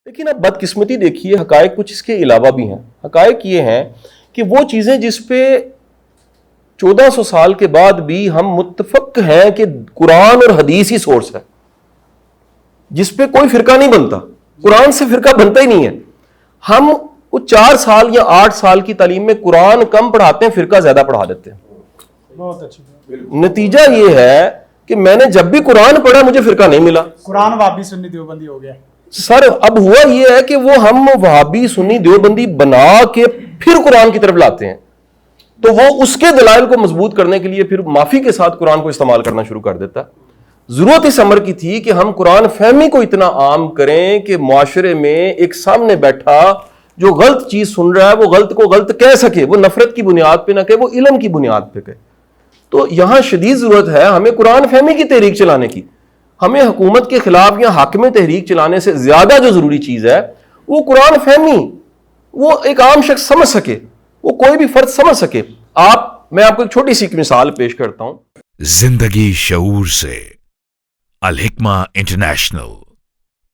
لیکن اب بدقسمتی دیکھیے، حقائق کچھ اس کے علاوہ بھی ہیں. حقائق یہ ہیں کہ وہ چیزیں جس پہ 1400 سال کے بعد بھی ہم متفق ہیں کہ قرآن اور حدیث ہی سورس ہے، جس پہ کوئی فرقہ نہیں بنتا، قرآن سے فرقہ بنتا ہی نہیں ہے. ہم وہ 4 سال یا 8 سال کی تعلیم میں قرآن کم پڑھاتے ہیں، فرقہ زیادہ پڑھا دیتے ہیں. بہت اچھی. نتیجہ یہ ہے کہ میں نے جب بھی قرآن پڑھا مجھے فرقہ نہیں ملا. قرآن وہابی سنی دیوبندی ہو گیا سر. اب ہوا یہ ہے کہ وہ ہم وہابی سنی دیوبندی بنا کے پھر قرآن کی طرف لاتے ہیں، تو وہ اس کے دلائل کو مضبوط کرنے کے لیے پھر معافی کے ساتھ قرآن کو استعمال کرنا شروع کر دیتا. ضرورت اس امر کی تھی کہ ہم قرآن فہمی کو اتنا عام کریں کہ معاشرے میں ایک سامنے بیٹھا جو غلط چیز سن رہا ہے وہ غلط کو غلط کہہ سکے، وہ نفرت کی بنیاد پہ نہ کہے، وہ علم کی بنیاد پہ کہے. تو یہاں شدید ضرورت ہے ہمیں قرآن فہمی کی تحریک چلانے کی. ہمیں حکومت کے خلاف یا حاکم تحریک چلانے سے زیادہ جو ضروری چیز ہے وہ قرآن فہمی، وہ ایک عام شخص سمجھ سکے، وہ کوئی بھی فرد سمجھ سکے. میں آپ کو ایک چھوٹی سی مثال پیش کرتا ہوں. زندگی شعور سے، الحکمہ انٹرنیشنل.